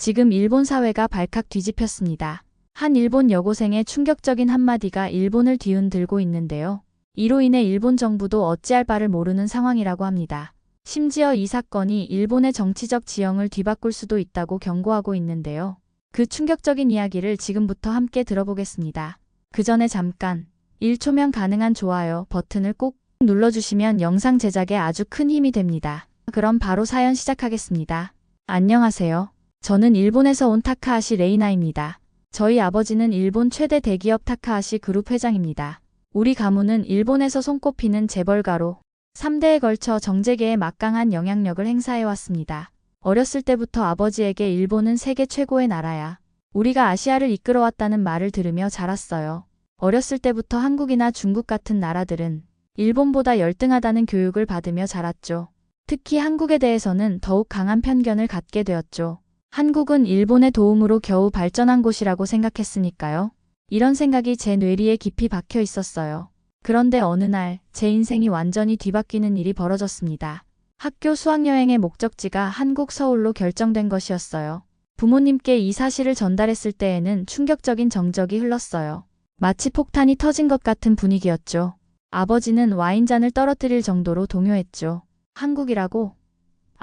지금 일본 사회가 발칵 뒤집혔습니다. 한 일본 여고생의 충격적인 한마디가 일본을 뒤흔들고 있는데요. 이로 인해 일본 정부도 어찌할 바를 모르는 상황이라고 합니다. 심지어 이 사건이 일본의 정치적 지형을 뒤바꿀 수도 있다고 경고하고 있는데요. 그 충격적인 이야기를 지금부터 함께 들어보겠습니다. 그 전에 잠깐 1초면 가능한 좋아요 버튼을 꼭 눌러주시면 영상 제작에 아주 큰 힘이 됩니다. 그럼 바로 사연 시작하겠습니다. 안녕하세요. 저는 일본에서 온 타카하시 레이나입니다. 저희 아버지는 일본 최대 대기업 타카하시 그룹 회장입니다. 우리 가문은 일본에서 손꼽히는 재벌가로 3대에 걸쳐 정재계에 막강한 영향력을 행사해왔습니다. 어렸을 때부터 아버지에게 일본은 세계 최고의 나라야. 우리가 아시아를 이끌어왔다는 말을 들으며 자랐어요. 어렸을 때부터 한국이나 중국 같은 나라들은 일본보다 열등하다는 교육을 받으며 자랐죠. 특히 한국에 대해서는 더욱 강한 편견을 갖게 되었죠. 한국은 일본의 도움으로 겨우 발전한 곳이라고 생각했으니까요. 이런 생각이 제 뇌리에 깊이 박혀 있었어요. 그런데 어느 날 제 인생이 완전히 뒤바뀌는 일이 벌어졌습니다. 학교 수학여행의 목적지가 한국 서울로 결정된 것이었어요. 부모님께 이 사실을 전달했을 때에는 충격적인 정적이 흘렀어요. 마치 폭탄이 터진 것 같은 분위기였죠. 아버지는 와인잔을 떨어뜨릴 정도로 동요했죠. 한국이라고?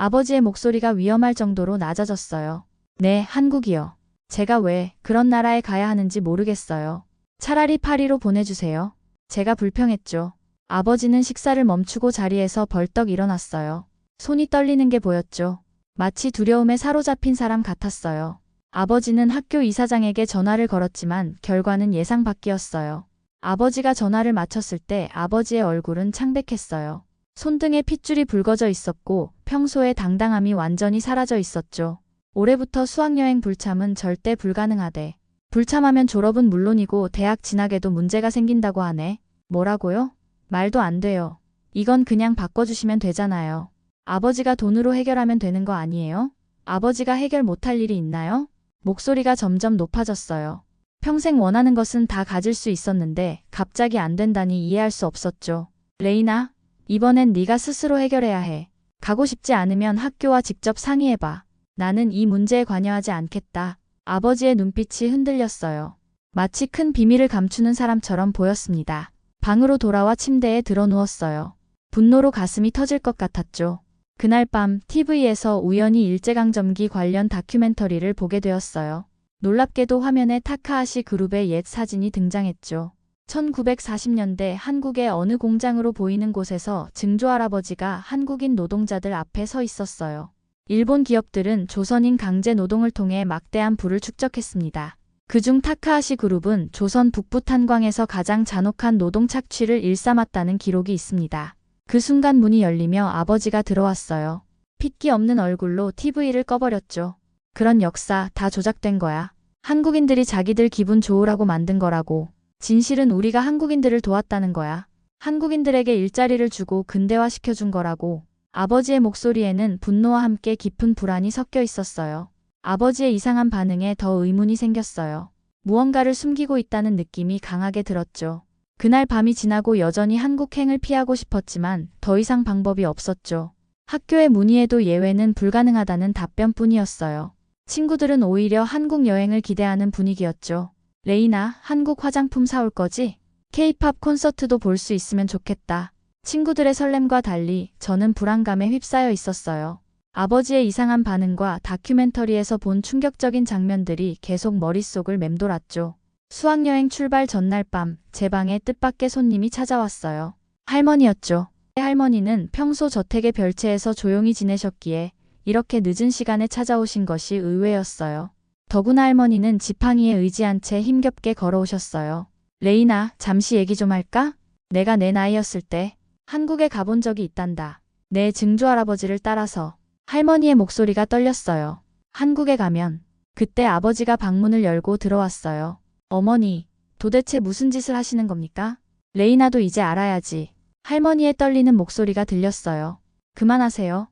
아버지의 목소리가 위험할 정도로 낮아졌어요. 네, 한국이요. 제가 왜 그런 나라에 가야 하는지 모르겠어요. 차라리 파리로 보내주세요. 제가 불평했죠. 아버지는 식사를 멈추고 자리에서 벌떡 일어났어요. 손이 떨리는 게 보였죠. 마치 두려움에 사로잡힌 사람 같았어요. 아버지는 학교 이사장에게 전화를 걸었지만 결과는 예상 밖이었어요. 아버지가 전화를 마쳤을 때 아버지의 얼굴은 창백했어요. 손등에 핏줄이 붉어져 있었고 평소의 당당함이 완전히 사라져 있었죠. 올해부터 수학여행 불참은 절대 불가능하대. 불참하면 졸업은 물론이고 대학 진학에도 문제가 생긴다고 하네. 뭐라고요? 말도 안 돼요. 이건 그냥 바꿔주시면 되잖아요. 아버지가 돈으로 해결하면 되는 거 아니에요? 아버지가 해결 못할 일이 있나요? 목소리가 점점 높아졌어요. 평생 원하는 것은 다 가질 수 있었는데 갑자기 안 된다니 이해할 수 없었죠. 레이나, 이번엔 네가 스스로 해결해야 해. 가고 싶지 않으면 학교와 직접 상의해봐. 나는 이 문제에 관여하지 않겠다. 아버지의 눈빛이 흔들렸어요. 마치 큰 비밀을 감추는 사람처럼 보였습니다. 방으로 돌아와 침대에 들어 누웠어요. 분노로 가슴이 터질 것 같았죠. 그날 밤 TV에서 우연히 일제강점기 관련 다큐멘터리를 보게 되었어요. 놀랍게도 화면에 타카하시 그룹의 옛 사진이 등장했죠. 1940년대 한국의 어느 공장으로 보이는 곳에서 증조 할아버지가 한국인 노동자들 앞에 서 있었어요. 일본 기업들은 조선인 강제 노동을 통해 막대한 부를 축적했습니다. 그중 타카하시 그룹은 조선 북부 탄광에서 가장 잔혹한 노동 착취를 일삼았다는 기록이 있습니다. 그 순간 문이 열리며 아버지가 들어왔어요. 핏기 없는 얼굴로 TV를 꺼버렸죠. 그런 역사 다 조작된 거야. 한국인들이 자기들 기분 좋으라고 만든 거라고. 진실은 우리가 한국인들을 도왔다는 거야. 한국인들에게 일자리를 주고 근대화시켜준 거라고. 아버지의 목소리에는 분노와 함께 깊은 불안이 섞여 있었어요. 아버지의 이상한 반응에 더 의문이 생겼어요. 무언가를 숨기고 있다는 느낌이 강하게 들었죠. 그날 밤이 지나고 여전히 한국행을 피하고 싶었지만 더 이상 방법이 없었죠. 학교에 문의해도 예외는 불가능하다는 답변뿐이었어요. 친구들은 오히려 한국 여행을 기대하는 분위기였죠. 레이나, 한국 화장품 사올 거지? K-팝 콘서트도 볼 수 있으면 좋겠다. 친구들의 설렘과 달리 저는 불안감에 휩싸여 있었어요. 아버지의 이상한 반응과 다큐멘터리에서 본 충격적인 장면들이 계속 머릿속을 맴돌았죠. 수학여행 출발 전날 밤, 제 방에 뜻밖의 손님이 찾아왔어요. 할머니였죠. 할머니는 평소 저택의 별채에서 조용히 지내셨기에 이렇게 늦은 시간에 찾아오신 것이 의외였어요. 더구나 할머니는 지팡이에 의지한 채 힘겹게 걸어오셨어요. 레이나, 잠시 얘기 좀 할까? 내가 내 나이였을 때 한국에 가본 적이 있단다. 내 증조 할아버지를 따라서. 할머니의 목소리가 떨렸어요. 한국에 가면. 그때 아버지가 방문을 열고 들어왔어요. 어머니, 도대체 무슨 짓을 하시는 겁니까? 레이나도 이제 알아야지. 할머니의 떨리는 목소리가 들렸어요. 그만하세요.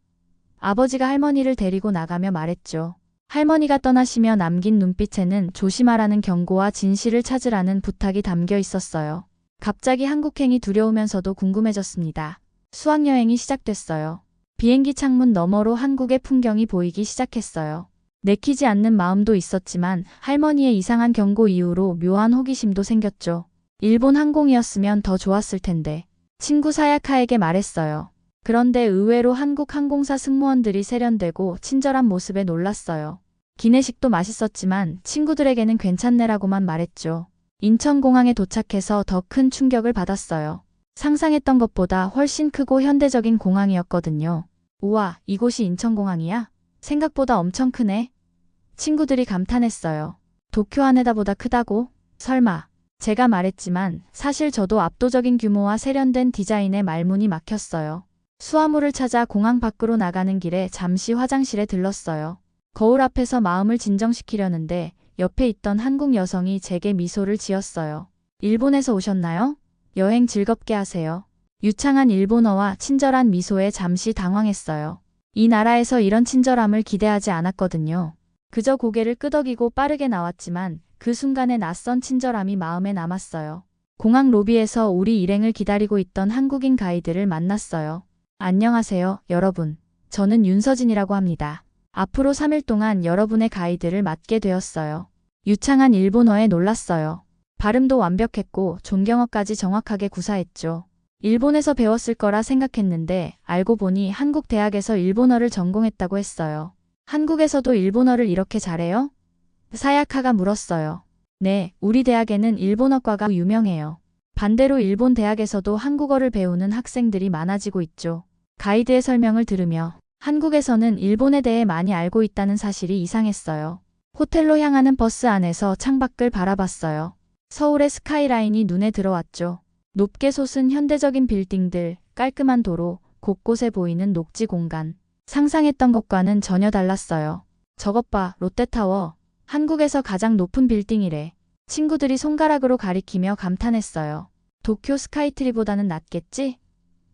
아버지가 할머니를 데리고 나가며 말했죠. 할머니가 떠나시며 남긴 눈빛에는 조심하라는 경고와 진실을 찾으라는 부탁이 담겨 있었어요. 갑자기 한국행이 두려우면서도 궁금해졌습니다. 수학여행이 시작됐어요. 비행기 창문 너머로 한국의 풍경이 보이기 시작했어요. 내키지 않는 마음도 있었지만 할머니의 이상한 경고 이후로 묘한 호기심도 생겼죠. 일본 항공이었으면 더 좋았을 텐데. 친구 사야카에게 말했어요. 그런데 의외로 한국 항공사 승무원들이 세련되고 친절한 모습에 놀랐어요. 기내식도 맛있었지만 친구들에게는 괜찮네라고만 말했죠. 인천공항에 도착해서 더 큰 충격을 받았어요. 상상했던 것보다 훨씬 크고 현대적인 공항이었거든요. 우와, 이곳이 인천공항이야? 생각보다 엄청 크네. 친구들이 감탄했어요. 도쿄 하네다보다 크다고? 설마. 제가 말했지만 사실 저도 압도적인 규모와 세련된 디자인에 말문이 막혔어요. 수화물을 찾아 공항 밖으로 나가는 길에 잠시 화장실에 들렀어요. 거울 앞에서 마음을 진정시키려는데 옆에 있던 한국 여성이 제게 미소를 지었어요. 일본에서 오셨나요? 여행 즐겁게 하세요. 유창한 일본어와 친절한 미소에 잠시 당황했어요. 이 나라에서 이런 친절함을 기대하지 않았거든요. 그저 고개를 끄덕이고 빠르게 나왔지만 그 순간의 낯선 친절함이 마음에 남았어요. 공항 로비에서 우리 일행을 기다리고 있던 한국인 가이드를 만났어요. 안녕하세요, 여러분. 저는 윤서진이라고 합니다. 앞으로 3일 동안 여러분의 가이드를 맡게 되었어요. 유창한 일본어에 놀랐어요. 발음도 완벽했고 존경어까지 정확하게 구사했죠. 일본에서 배웠을 거라 생각했는데 알고 보니 한국 대학에서 일본어를 전공했다고 했어요. 한국에서도 일본어를 이렇게 잘해요? 사야카가 물었어요. 네, 우리 대학에는 일본어과가 유명해요. 반대로 일본 대학에서도 한국어를 배우는 학생들이 많아지고 있죠. 가이드의 설명을 들으며 한국에서는 일본에 대해 많이 알고 있다는 사실이 이상했어요. 호텔로 향하는 버스 안에서 창밖을 바라봤어요. 서울의 스카이라인이 눈에 들어왔죠. 높게 솟은 현대적인 빌딩들, 깔끔한 도로, 곳곳에 보이는 녹지 공간. 상상했던 것과는 전혀 달랐어요. 저것 봐, 롯데타워. 한국에서 가장 높은 빌딩이래. 친구들이 손가락으로 가리키며 감탄했어요. 도쿄 스카이트리보다는 낫겠지?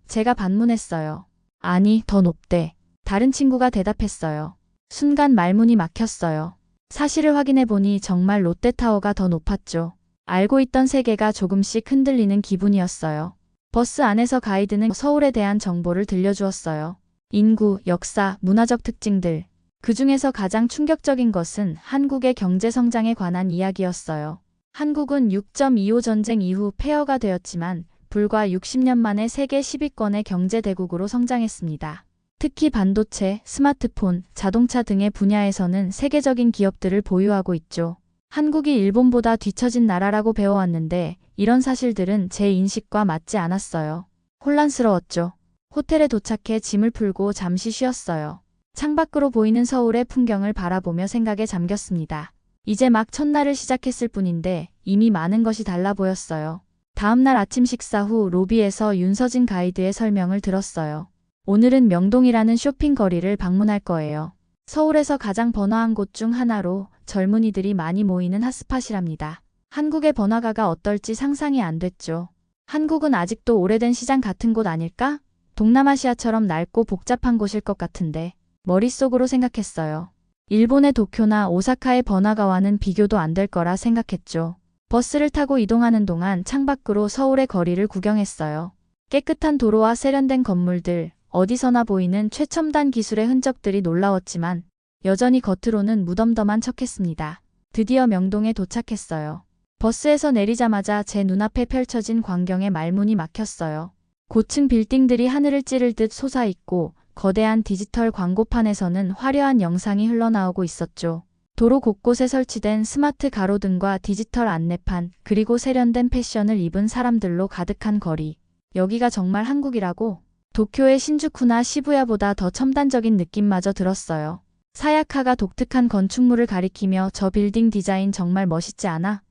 제가 반문했어요. 아니, 더 높대. 다른 친구가 대답했어요. 순간 말문이 막혔어요. 사실을 확인해보니 정말 롯데타워가 더 높았죠. 알고 있던 세계가 조금씩 흔들리는 기분이었어요. 버스 안에서 가이드는 서울에 대한 정보를 들려주었어요. 인구, 역사, 문화적 특징들. 그 중에서 가장 충격적인 것은 한국의 경제 성장에 관한 이야기였어요. 한국은 6.25 전쟁 이후 폐허가 되었지만 불과 60년 만에 세계 10위권의 경제 대국으로 성장했습니다. 특히 반도체, 스마트폰, 자동차 등의 분야에서는 세계적인 기업들을 보유하고 있죠. 한국이 일본보다 뒤처진 나라라고 배워왔는데 이런 사실들은 제 인식과 맞지 않았어요. 혼란스러웠죠. 호텔에 도착해 짐을 풀고 잠시 쉬었어요. 창밖으로 보이는 서울의 풍경을 바라보며 생각에 잠겼습니다. 이제 막 첫날을 시작했을 뿐인데 이미 많은 것이 달라 보였어요. 다음날 아침 식사 후 로비에서 윤서진 가이드의 설명을 들었어요. 오늘은 명동이라는 쇼핑 거리를 방문할 거예요. 서울에서 가장 번화한 곳 중 하나로 젊은이들이 많이 모이는 핫스팟이랍니다. 한국의 번화가가 어떨지 상상이 안 됐죠. 한국은 아직도 오래된 시장 같은 곳 아닐까? 동남아시아처럼 낡고 복잡한 곳일 것 같은데 머릿속으로 생각했어요. 일본의 도쿄나 오사카의 번화가와는 비교도 안 될 거라 생각했죠. 버스를 타고 이동하는 동안 창밖으로 서울의 거리를 구경했어요. 깨끗한 도로와 세련된 건물들, 어디서나 보이는 최첨단 기술의 흔적들이 놀라웠지만 여전히 겉으로는 무덤덤한 척했습니다. 드디어 명동에 도착했어요. 버스에서 내리자마자 제 눈앞에 펼쳐진 광경에 말문이 막혔어요. 고층 빌딩들이 하늘을 찌를 듯 솟아있고 거대한 디지털 광고판에서는 화려한 영상이 흘러나오고 있었죠. 도로 곳곳에 설치된 스마트 가로등과 디지털 안내판, 그리고 세련된 패션을 입은 사람들로 가득한 거리. 여기가 정말 한국이라고? 도쿄의 신주쿠나 시부야보다 더 첨단적인 느낌마저 들었어요. 사야카가 독특한 건축물을 가리키며 저 빌딩 디자인 정말 멋있지 않아?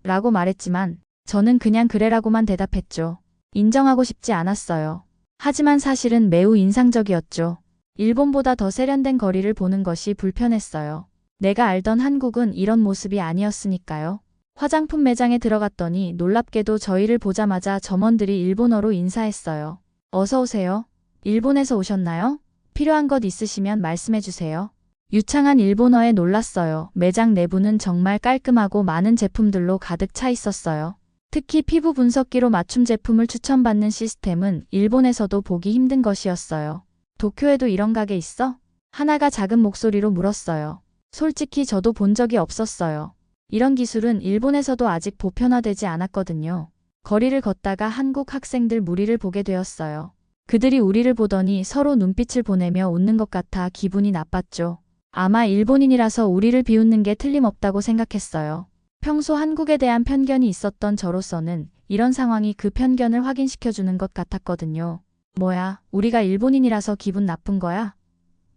라고 말했지만 저는 그냥 그래라고만 대답했죠. 인정하고 싶지 않았어요. 하지만 사실은 매우 인상적이었죠. 일본보다 더 세련된 거리를 보는 것이 불편했어요. 내가 알던 한국은 이런 모습이 아니었으니까요. 화장품 매장에 들어갔더니 놀랍게도 저희를 보자마자 점원들이 일본어로 인사했어요. 어서 오세요. 일본에서 오셨나요? 필요한 것 있으시면 말씀해 주세요. 유창한 일본어에 놀랐어요. 매장 내부는 정말 깔끔하고 많은 제품들로 가득 차 있었어요. 특히 피부 분석기로 맞춤 제품을 추천받는 시스템은 일본에서도 보기 힘든 것이었어요. 도쿄에도 이런 가게 있어? 하나가 작은 목소리로 물었어요. 솔직히 저도 본 적이 없었어요. 이런 기술은 일본에서도 아직 보편화되지 않았거든요. 거리를 걷다가 한국 학생들 무리를 보게 되었어요. 그들이 우리를 보더니 서로 눈빛을 보내며 웃는 것 같아 기분이 나빴죠. 아마 일본인이라서 우리를 비웃는 게 틀림없다고 생각했어요. 평소 한국에 대한 편견이 있었던 저로서는 이런 상황이 그 편견을 확인시켜주는 것 같았거든요. 뭐야, 우리가 일본인이라서 기분 나쁜 거야?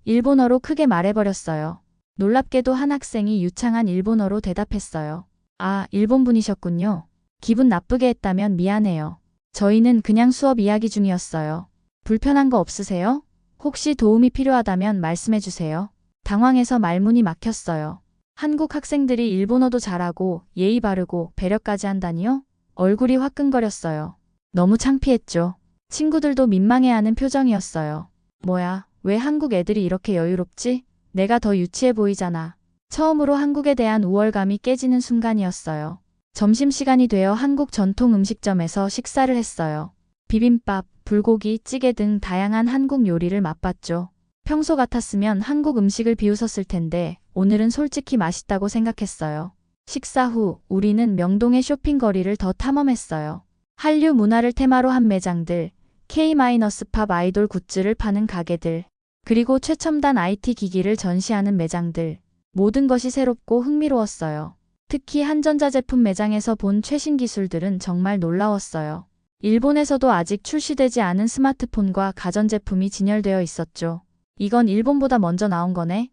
일본어로 크게 말해버렸어요. 놀랍게도 한 학생이 유창한 일본어로 대답했어요. 아, 일본 분이셨군요. 기분 나쁘게 했다면 미안해요. 저희는 그냥 수업 이야기 중이었어요. 불편한 거 없으세요? 혹시 도움이 필요하다면 말씀해주세요. 당황해서 말문이 막혔어요. 한국 학생들이 일본어도 잘하고 예의 바르고 배려까지 한다니요? 얼굴이 화끈거렸어요. 너무 창피했죠. 친구들도 민망해하는 표정이었어요. 뭐야, 왜 한국 애들이 이렇게 여유롭지? 내가 더 유치해 보이잖아. 처음으로 한국에 대한 우월감이 깨지는 순간이었어요. 점심시간이 되어 한국 전통 음식점에서 식사를 했어요. 비빔밥, 불고기, 찌개 등 다양한 한국 요리를 맛봤죠. 평소 같았으면 한국 음식을 비웃었을 텐데 오늘은 솔직히 맛있다고 생각했어요. 식사 후 우리는 명동의 쇼핑거리를 더 탐험했어요. 한류 문화를 테마로 한 매장들, K-팝 아이돌 굿즈를 파는 가게들, 그리고 최첨단 IT 기기를 전시하는 매장들. 모든 것이 새롭고 흥미로웠어요. 특히 한전자제품 매장에서 본 최신 기술들은 정말 놀라웠어요. 일본에서도 아직 출시되지 않은 스마트폰과 가전제품이 진열되어 있었죠. 이건 일본보다 먼저 나온 거네?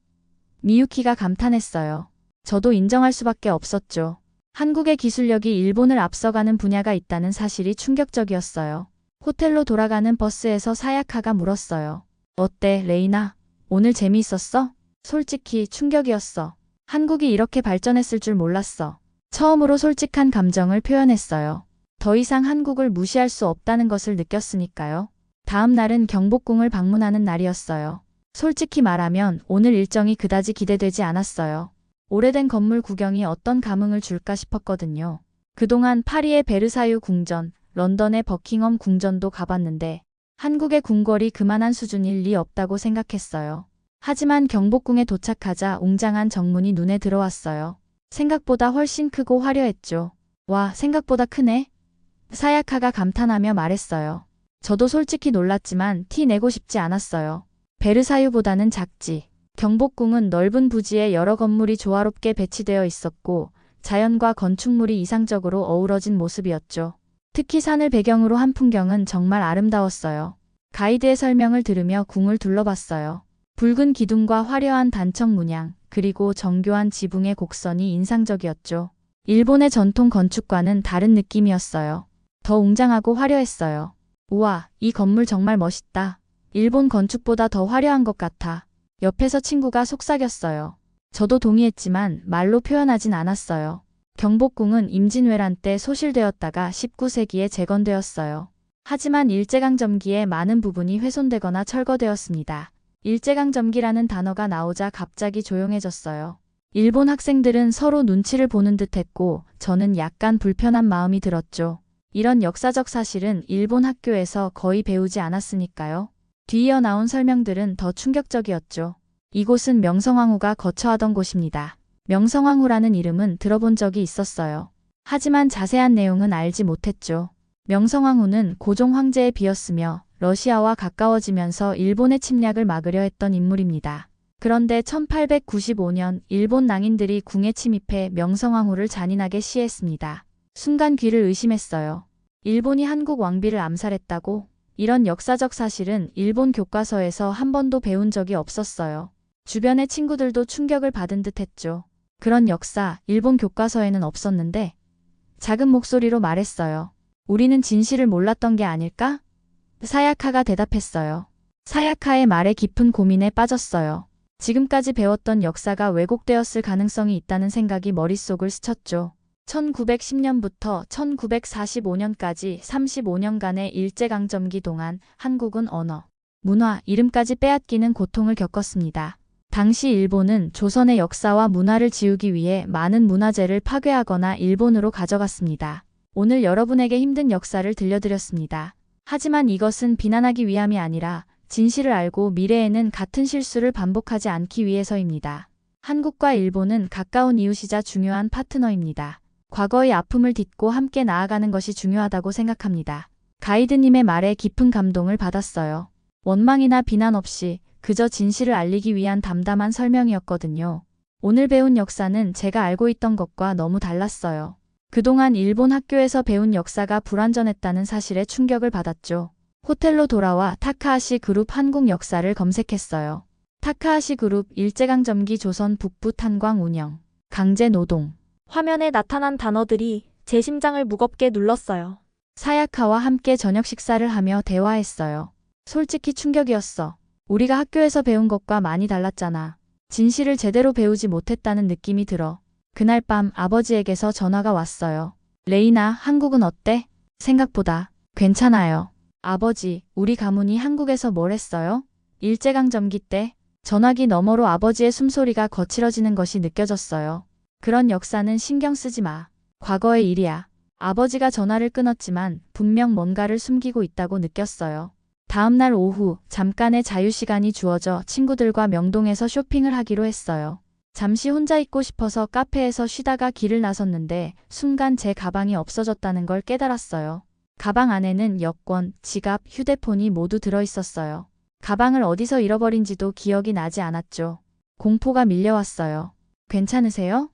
미유키가 감탄했어요. 저도 인정할 수밖에 없었죠. 한국의 기술력이 일본을 앞서가는 분야가 있다는 사실이 충격적이었어요. 호텔로 돌아가는 버스에서 사야카가 물었어요. 어때, 레이나? 오늘 재미있었어? 솔직히 충격이었어. 한국이 이렇게 발전했을 줄 몰랐어. 처음으로 솔직한 감정을 표현했어요. 더 이상 한국을 무시할 수 없다는 것을 느꼈으니까요. 다음 날은 경복궁을 방문하는 날이었어요. 솔직히 말하면 오늘 일정이 그다지 기대되지 않았어요. 오래된 건물 구경이 어떤 감흥을 줄까 싶었거든요. 그동안 파리의 베르사유 궁전, 런던의 버킹엄 궁전도 가봤는데 한국의 궁궐이 그만한 수준일 리 없다고 생각했어요. 하지만 경복궁에 도착하자 웅장한 정문이 눈에 들어왔어요. 생각보다 훨씬 크고 화려했죠. 와, 생각보다 크네? 사야카가 감탄하며 말했어요. 저도 솔직히 놀랐지만 티 내고 싶지 않았어요. 베르사유보다는 작지. 경복궁은 넓은 부지에 여러 건물이 조화롭게 배치되어 있었고 자연과 건축물이 이상적으로 어우러진 모습이었죠. 특히 산을 배경으로 한 풍경은 정말 아름다웠어요. 가이드의 설명을 들으며 궁을 둘러봤어요. 붉은 기둥과 화려한 단청 문양, 그리고 정교한 지붕의 곡선이 인상적이었죠. 일본의 전통 건축과는 다른 느낌이었어요. 더 웅장하고 화려했어요. 우와, 이 건물 정말 멋있다. 일본 건축보다 더 화려한 것 같아. 옆에서 친구가 속삭였어요. 저도 동의했지만 말로 표현하진 않았어요. 경복궁은 임진왜란 때 소실되었다가 19세기에 재건되었어요. 하지만 일제강점기에 많은 부분이 훼손되거나 철거되었습니다. 일제강점기라는 단어가 나오자 갑자기 조용해졌어요. 일본 학생들은 서로 눈치를 보는 듯했고 저는 약간 불편한 마음이 들었죠. 이런 역사적 사실은 일본 학교에서 거의 배우지 않았으니까요. 뒤이어 나온 설명들은 더 충격적이었죠. 이곳은 명성황후가 거처하던 곳입니다. 명성황후라는 이름은 들어본 적이 있었어요. 하지만 자세한 내용은 알지 못했죠. 명성황후는 고종 황제의 비였으며 러시아와 가까워지면서 일본의 침략을 막으려 했던 인물입니다. 그런데 1895년 일본 낭인들이 궁에 침입해 명성황후를 잔인하게 시해했습니다. 순간 귀를 의심했어요. 일본이 한국 왕비를 암살했다고? 이런 역사적 사실은 일본 교과서에서 한 번도 배운 적이 없었어요. 주변의 친구들도 충격을 받은 듯 했죠. 그런 역사, 일본 교과서에는 없었는데 작은 목소리로 말했어요. 우리는 진실을 몰랐던 게 아닐까? 사야카가 대답했어요. 사야카의 말에 깊은 고민에 빠졌어요. 지금까지 배웠던 역사가 왜곡되었을 가능성이 있다는 생각이 머릿속을 스쳤죠. 1910년부터 1945년까지 35년간의 일제강점기 동안 한국은 언어, 문화, 이름까지 빼앗기는 고통을 겪었습니다. 당시 일본은 조선의 역사와 문화를 지우기 위해 많은 문화재를 파괴하거나 일본으로 가져갔습니다. 오늘 여러분에게 힘든 역사를 들려드렸습니다. 하지만 이것은 비난하기 위함이 아니라 진실을 알고 미래에는 같은 실수를 반복하지 않기 위해서입니다. 한국과 일본은 가까운 이웃이자 중요한 파트너입니다. 과거의 아픔을 딛고 함께 나아가는 것이 중요하다고 생각합니다. 가이드님의 말에 깊은 감동을 받았어요. 원망이나 비난 없이 그저 진실을 알리기 위한 담담한 설명이었거든요. 오늘 배운 역사는 제가 알고 있던 것과 너무 달랐어요. 그동안 일본 학교에서 배운 역사가 불완전했다는 사실에 충격을 받았죠. 호텔로 돌아와 타카하시 그룹 한국 역사를 검색했어요. 타카하시 그룹 일제강점기 조선 북부 탄광 운영, 강제 노동. 화면에 나타난 단어들이 제 심장을 무겁게 눌렀어요. 사야카와 함께 저녁 식사를 하며 대화했어요. 솔직히 충격이었어. 우리가 학교에서 배운 것과 많이 달랐잖아. 진실을 제대로 배우지 못했다는 느낌이 들어. 그날 밤 아버지에게서 전화가 왔어요. 레이나, 한국은 어때? 생각보다 괜찮아요. 아버지, 우리 가문이 한국에서 뭘 했어요? 일제강점기 때 전화기 너머로 아버지의 숨소리가 거칠어지는 것이 느껴졌어요. 그런 역사는 신경 쓰지 마. 과거의 일이야. 아버지가 전화를 끊었지만 분명 뭔가를 숨기고 있다고 느꼈어요. 다음 날 오후 잠깐의 자유시간이 주어져 친구들과 명동에서 쇼핑을 하기로 했어요. 잠시 혼자 있고 싶어서 카페에서 쉬다가 길을 나섰는데 순간 제 가방이 없어졌다는 걸 깨달았어요. 가방 안에는 여권, 지갑, 휴대폰이 모두 들어있었어요. 가방을 어디서 잃어버린지도 기억이 나지 않았죠. 공포가 밀려왔어요. 괜찮으세요?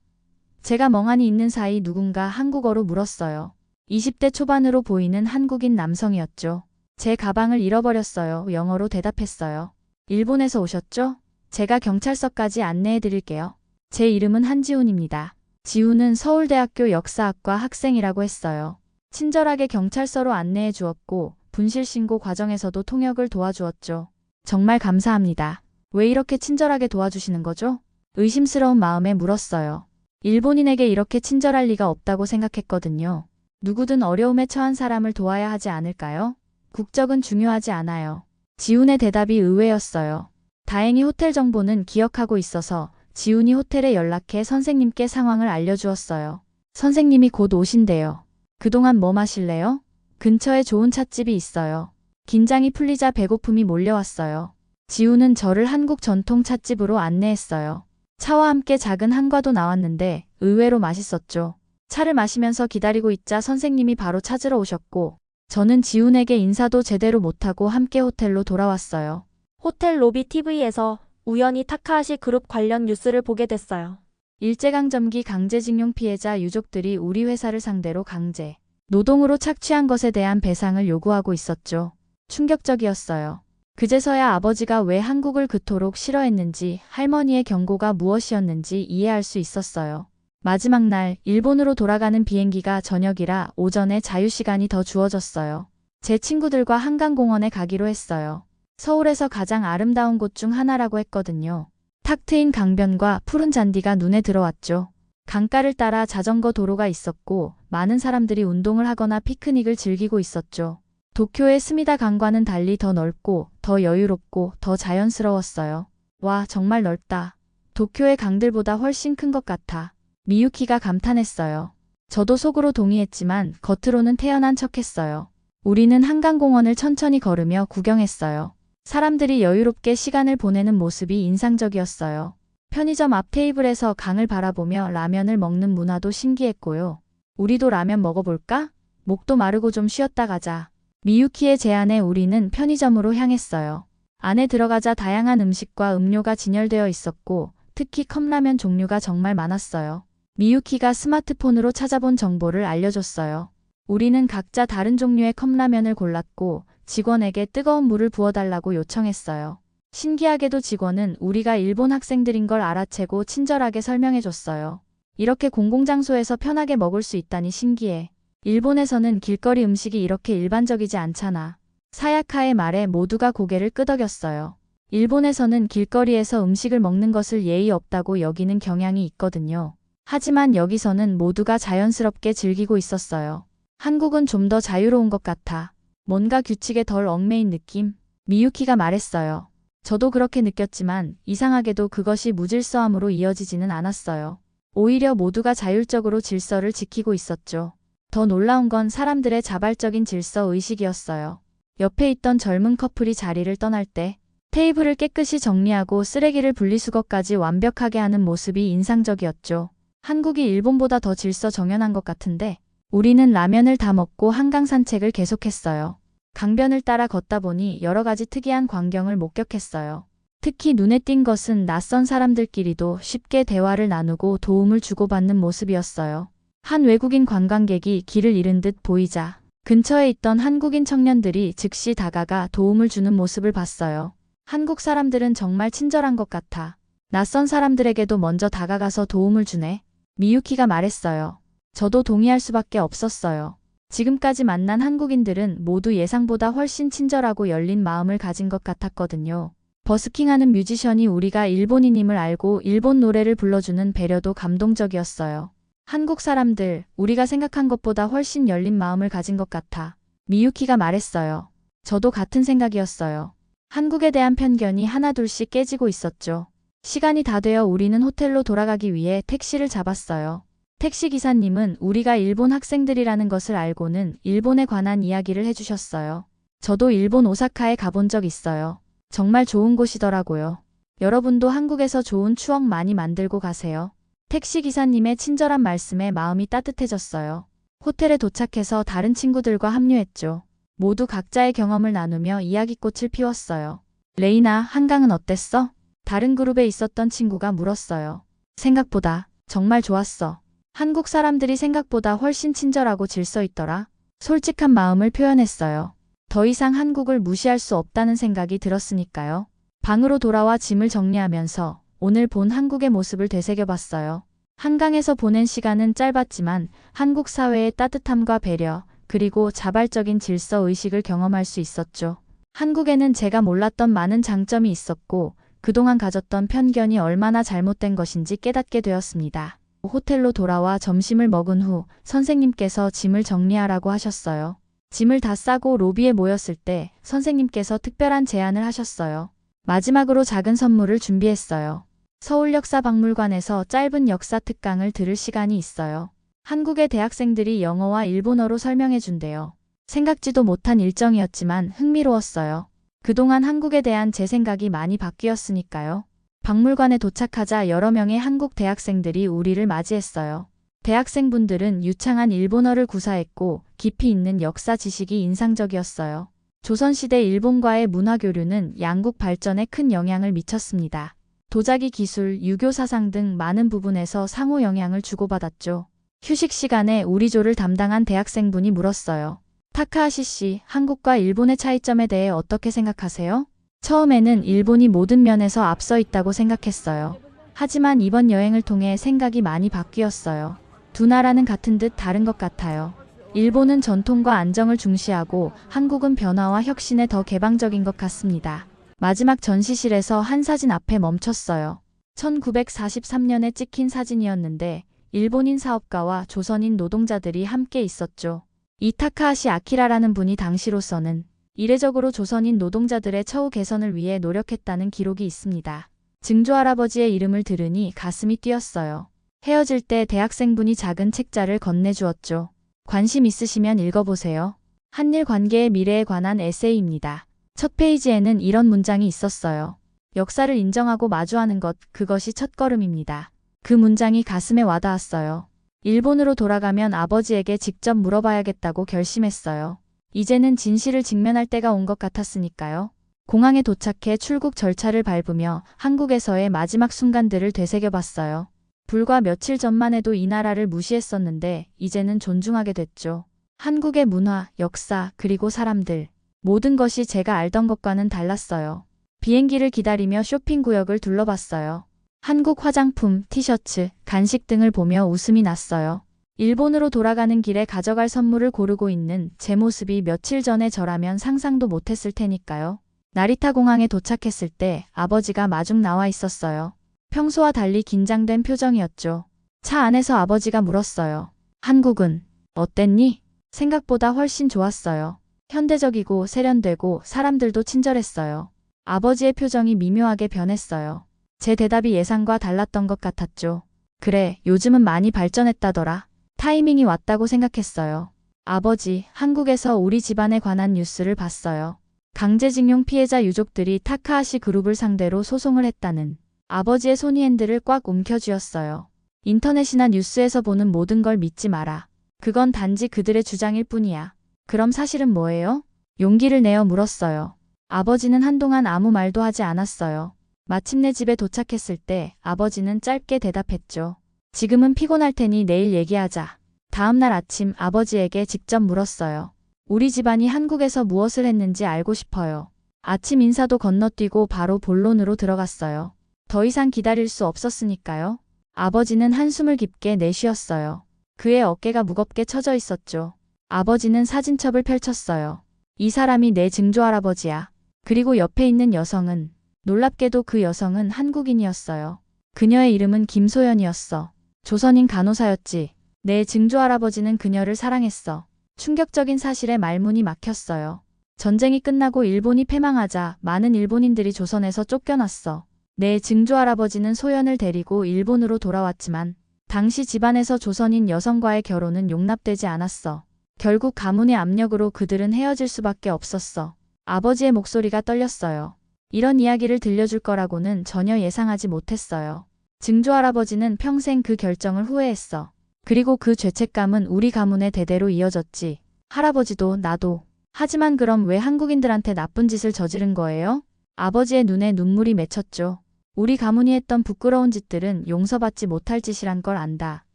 제가 멍하니 있는 사이 누군가 한국어로 물었어요. 20대 초반으로 보이는 한국인 남성이었죠. 제 가방을 잃어버렸어요. 영어로 대답했어요. 일본에서 오셨죠? 제가 경찰서까지 안내해 드릴게요. 제 이름은 한지훈입니다. 지훈은 서울대학교 역사학과 학생이라고 했어요. 친절하게 경찰서로 안내해 주었고 분실신고 과정에서도 통역을 도와주었죠. 정말 감사합니다. 왜 이렇게 친절하게 도와주시는 거죠? 의심스러운 마음에 물었어요. 일본인에게 이렇게 친절할 리가 없다고 생각했거든요. 누구든 어려움에 처한 사람을 도와야 하지 않을까요? 국적은 중요하지 않아요. 지훈의 대답이 의외였어요. 다행히 호텔 정보는 기억하고 있어서 지훈이 호텔에 연락해 선생님께 상황을 알려주었어요. 선생님이 곧 오신대요. 그동안 뭐 마실래요? 근처에 좋은 찻집이 있어요. 긴장이 풀리자 배고픔이 몰려왔어요. 지훈은 저를 한국 전통 찻집으로 안내했어요. 차와 함께 작은 한과도 나왔는데 의외로 맛있었죠. 차를 마시면서 기다리고 있자 선생님이 바로 찾으러 오셨고 저는 지훈에게 인사도 제대로 못하고 함께 호텔로 돌아왔어요. 호텔 로비 TV에서 우연히 타카하시 그룹 관련 뉴스를 보게 됐어요. 일제강점기 강제징용 피해자 유족들이 우리 회사를 상대로 강제 노동으로 착취한 것에 대한 배상을 요구하고 있었죠. 충격적이었어요. 그제서야 아버지가 왜 한국을 그토록 싫어했는지 할머니의 경고가 무엇이었는지 이해할 수 있었어요. 마지막 날 일본으로 돌아가는 비행기가 저녁이라 오전에 자유시간이 더 주어졌어요. 제 친구들과 한강공원에 가기로 했어요. 서울에서 가장 아름다운 곳 중 하나라고 했거든요. 탁 트인 강변과 푸른 잔디가 눈에 들어왔죠. 강가를 따라 자전거 도로가 있었고 많은 사람들이 운동을 하거나 피크닉을 즐기고 있었죠. 도쿄의 스미다 강과는 달리 더 넓고 더 여유롭고 더 자연스러웠어요. 와, 정말 넓다. 도쿄의 강들보다 훨씬 큰 것 같아. 미유키가 감탄했어요. 저도 속으로 동의했지만 겉으로는 태연한 척했어요. 우리는 한강공원을 천천히 걸으며 구경했어요. 사람들이 여유롭게 시간을 보내는 모습이 인상적이었어요. 편의점 앞 테이블에서 강을 바라보며 라면을 먹는 문화도 신기했고요. 우리도 라면 먹어볼까? 목도 마르고 좀 쉬었다 가자. 미유키의 제안에 우리는 편의점으로 향했어요. 안에 들어가자 다양한 음식과 음료가 진열되어 있었고 특히 컵라면 종류가 정말 많았어요. 미유키가 스마트폰으로 찾아본 정보를 알려줬어요. 우리는 각자 다른 종류의 컵라면을 골랐고 직원에게 뜨거운 물을 부어달라고 요청했어요. 신기하게도 직원은 우리가 일본 학생들인 걸 알아채고 친절하게 설명해줬어요. 이렇게 공공장소에서 편하게 먹을 수 있다니 신기해. 일본에서는 길거리 음식이 이렇게 일반적이지 않잖아. 사야카의 말에 모두가 고개를 끄덕였어요. 일본에서는 길거리에서 음식을 먹는 것을 예의 없다고 여기는 경향이 있거든요. 하지만 여기서는 모두가 자연스럽게 즐기고 있었어요. 한국은 좀 더 자유로운 것 같아. 뭔가 규칙에 덜 얽매인 느낌? 미유키가 말했어요. 저도 그렇게 느꼈지만 이상하게도 그것이 무질서함으로 이어지지는 않았어요. 오히려 모두가 자율적으로 질서를 지키고 있었죠. 더 놀라운 건 사람들의 자발적인 질서 의식이었어요. 옆에 있던 젊은 커플이 자리를 떠날 때 테이블을 깨끗이 정리하고 쓰레기를 분리수거까지 완벽하게 하는 모습이 인상적이었죠. 한국이 일본보다 더 질서정연한 것 같은데 우리는 라면을 다 먹고 한강 산책을 계속했어요. 강변을 따라 걷다 보니 여러 가지 특이한 광경을 목격했어요. 특히 눈에 띈 것은 낯선 사람들끼리도 쉽게 대화를 나누고 도움을 주고받는 모습이었어요. 한 외국인 관광객이 길을 잃은 듯 보이자 근처에 있던 한국인 청년들이 즉시 다가가 도움을 주는 모습을 봤어요. 한국 사람들은 정말 친절한 것 같아. 낯선 사람들에게도 먼저 다가가서 도움을 주네. 미유키가 말했어요. 저도 동의할 수밖에 없었어요. 지금까지 만난 한국인들은 모두 예상보다 훨씬 친절하고 열린 마음을 가진 것 같았거든요. 버스킹하는 뮤지션이 우리가 일본인임을 알고 일본 노래를 불러주는 배려도 감동적이었어요. 한국 사람들, 우리가 생각한 것보다 훨씬 열린 마음을 가진 것 같아. 미유키가 말했어요. 저도 같은 생각이었어요. 한국에 대한 편견이 하나둘씩 깨지고 있었죠. 시간이 다 되어 우리는 호텔로 돌아가기 위해 택시를 잡았어요. 택시기사님은 우리가 일본 학생들이라는 것을 알고는 일본에 관한 이야기를 해주셨어요. 저도 일본 오사카에 가본 적 있어요. 정말 좋은 곳이더라고요. 여러분도 한국에서 좋은 추억 많이 만들고 가세요. 택시기사님의 친절한 말씀에 마음이 따뜻해졌어요. 호텔에 도착해서 다른 친구들과 합류했죠. 모두 각자의 경험을 나누며 이야기꽃을 피웠어요. 레이나, 한강은 어땠어? 다른 그룹에 있었던 친구가 물었어요. 생각보다 정말 좋았어. 한국 사람들이 생각보다 훨씬 친절하고 질서 있더라. 솔직한 마음을 표현했어요. 더 이상 한국을 무시할 수 없다는 생각이 들었으니까요. 방으로 돌아와 짐을 정리하면서 오늘 본 한국의 모습을 되새겨봤어요. 한강에서 보낸 시간은 짧았지만 한국 사회의 따뜻함과 배려, 그리고 자발적인 질서 의식을 경험할 수 있었죠. 한국에는 제가 몰랐던 많은 장점이 있었고 그동안 가졌던 편견이 얼마나 잘못된 것인지 깨닫게 되었습니다. 호텔로 돌아와 점심을 먹은 후 선생님께서 짐을 정리하라고 하셨어요. 짐을 다 싸고 로비에 모였을 때 선생님께서 특별한 제안을 하셨어요. 마지막으로 작은 선물을 준비했어요. 서울역사박물관에서 짧은 역사 특강을 들을 시간이 있어요. 한국의 대학생들이 영어와 일본어로 설명해 준대요. 생각지도 못한 일정이었지만 흥미로웠어요. 그동안 한국에 대한 제 생각이 많이 바뀌었으니까요. 박물관에 도착하자 여러 명의 한국 대학생들이 우리를 맞이했어요. 대학생분들은 유창한 일본어를 구사했고 깊이 있는 역사 지식이 인상적이었어요. 조선시대 일본과의 문화교류는 양국 발전에 큰 영향을 미쳤습니다. 도자기 기술, 유교 사상 등 많은 부분에서 상호 영향을 주고받았죠. 휴식 시간에 우리 조를 담당한 대학생분이 물었어요. 타카하시 씨, 한국과 일본의 차이점에 대해 어떻게 생각하세요? 처음에는 일본이 모든 면에서 앞서 있다고 생각했어요. 하지만 이번 여행을 통해 생각이 많이 바뀌었어요. 두 나라는 같은 듯 다른 것 같아요. 일본은 전통과 안정을 중시하고 한국은 변화와 혁신에 더 개방적인 것 같습니다. 마지막 전시실에서 한 사진 앞에 멈췄어요. 1943년에 찍힌 사진이었는데 일본인 사업가와 조선인 노동자들이 함께 있었죠. 이 타카하시 아키라라는 분이 당시로서는 이례적으로 조선인 노동자들의 처우 개선을 위해 노력했다는 기록이 있습니다. 증조할아버지의 이름을 들으니 가슴이 뛰었어요. 헤어질 때 대학생분이 작은 책자를 건네주었죠. 관심 있으시면 읽어보세요. 한일 관계의 미래에 관한 에세이입니다. 첫 페이지에는 이런 문장이 있었어요. 역사를 인정하고 마주하는 것, 그것이 첫걸음입니다. 그 문장이 가슴에 와닿았어요. 일본으로 돌아가면 아버지에게 직접 물어봐야겠다고 결심했어요. 이제는 진실을 직면할 때가 온 것 같았으니까요. 공항에 도착해 출국 절차를 밟으며 한국에서의 마지막 순간들을 되새겨봤어요. 불과 며칠 전만 해도 이 나라를 무시했었는데 이제는 존중하게 됐죠. 한국의 문화, 역사, 그리고 사람들. 모든 것이 제가 알던 것과는 달랐어요. 비행기를 기다리며 쇼핑구역을 둘러봤어요. 한국 화장품, 티셔츠, 간식 등을 보며 웃음이 났어요. 일본으로 돌아가는 길에 가져갈 선물을 고르고 있는 제 모습이 며칠 전에 저라면 상상도 못했을 테니까요. 나리타 공항에 도착했을 때 아버지가 마중 나와 있었어요. 평소와 달리 긴장된 표정이었죠. 차 안에서 아버지가 물었어요. 한국은 어땠니? 생각보다 훨씬 좋았어요. 현대적이고 세련되고 사람들도 친절했어요. 아버지의 표정이 미묘하게 변했어요. 제 대답이 예상과 달랐던 것 같았죠. 그래, 요즘은 많이 발전했다더라. 타이밍이 왔다고 생각했어요. 아버지, 한국에서 우리 집안에 관한 뉴스를 봤어요. 강제징용 피해자 유족들이 타카하시 그룹을 상대로 소송을 했다는 아버지의 손이핸들을 꽉 움켜쥐었어요. 인터넷이나 뉴스에서 보는 모든 걸 믿지 마라. 그건 단지 그들의 주장일 뿐이야. 그럼 사실은 뭐예요? 용기를 내어 물었어요. 아버지는 한동안 아무 말도 하지 않았어요. 마침내 집에 도착했을 때 아버지는 짧게 대답했죠. 지금은 피곤할 테니 내일 얘기하자. 다음 날 아침 아버지에게 직접 물었어요. 우리 집안이 한국에서 무엇을 했는지 알고 싶어요. 아침 인사도 건너뛰고 바로 본론으로 들어갔어요. 더 이상 기다릴 수 없었으니까요. 아버지는 한숨을 깊게 내쉬었어요. 그의 어깨가 무겁게 처져 있었죠. 아버지는 사진첩을 펼쳤어요. 이 사람이 내 증조할아버지야. 그리고 옆에 있는 여성은, 놀랍게도 그 여성은 한국인이었어요. 그녀의 이름은 김소연이었어. 조선인 간호사였지. 내 증조할아버지는 그녀를 사랑했어. 충격적인 사실에 말문이 막혔어요. 전쟁이 끝나고 일본이 패망하자 많은 일본인들이 조선에서 쫓겨났어. 내 증조할아버지는 소연을 데리고 일본으로 돌아왔지만 당시 집안에서 조선인 여성과의 결혼은 용납되지 않았어. 결국 가문의 압력으로 그들은 헤어질 수밖에 없었어. 아버지의 목소리가 떨렸어요. 이런 이야기를 들려줄 거라고는 전혀 예상하지 못했어요. 증조할아버지는 평생 그 결정을 후회했어. 그리고 그 죄책감은 우리 가문의 대대로 이어졌지. 할아버지도 나도. 하지만 그럼 왜 한국인들한테 나쁜 짓을 저지른 거예요? 아버지의 눈에 눈물이 맺혔죠. 우리 가문이 했던 부끄러운 짓들은 용서받지 못할 짓이란 걸 안다.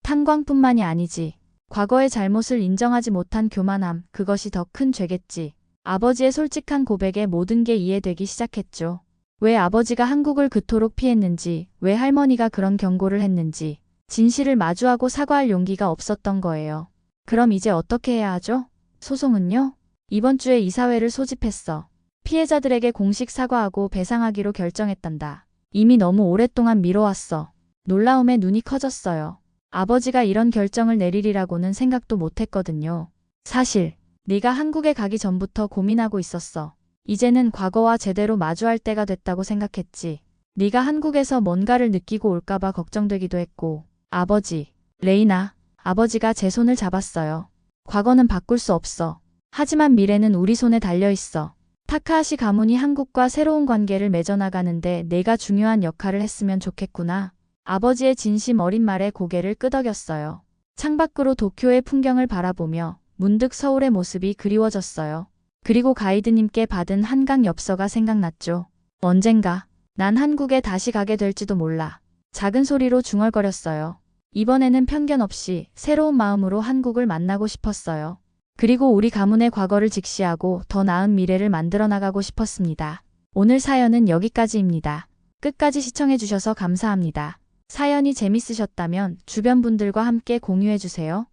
탄광뿐만이 아니지. 과거의 잘못을 인정하지 못한 교만함, 그것이 더 큰 죄겠지. 아버지의 솔직한 고백에 모든 게 이해되기 시작했죠. 왜 아버지가 한국을 그토록 피했는지, 왜 할머니가 그런 경고를 했는지, 진실을 마주하고 사과할 용기가 없었던 거예요. 그럼 이제 어떻게 해야 하죠? 소송은요? 이번 주에 이사회를 소집했어. 피해자들에게 공식 사과하고 배상하기로 결정했단다. 이미 너무 오랫동안 미뤄왔어. 놀라움에 눈이 커졌어요. 아버지가 이런 결정을 내리리라고는 생각도 못했거든요. 사실 네가 한국에 가기 전부터 고민하고 있었어. 이제는 과거와 제대로 마주할 때가 됐다고 생각했지. 네가 한국에서 뭔가를 느끼고 올까봐 걱정되기도 했고. 아버지, 레이나, 아버지가 제 손을 잡았어요. 과거는 바꿀 수 없어. 하지만 미래는 우리 손에 달려있어. 타카하시 가문이 한국과 새로운 관계를 맺어나가는데 내가 중요한 역할을 했으면 좋겠구나. 아버지의 진심 어린 말에 고개를 끄덕였어요. 창밖으로 도쿄의 풍경을 바라보며 문득 서울의 모습이 그리워졌어요. 그리고 가이드님께 받은 한강 엽서가 생각났죠. 언젠가 난 한국에 다시 가게 될지도 몰라. 작은 소리로 중얼거렸어요. 이번에는 편견 없이 새로운 마음으로 한국을 만나고 싶었어요. 그리고 우리 가문의 과거를 직시하고 더 나은 미래를 만들어 나가고 싶었습니다. 오늘 사연은 여기까지입니다. 끝까지 시청해주셔서 감사합니다. 사연이 재밌으셨다면 주변 분들과 함께 공유해주세요.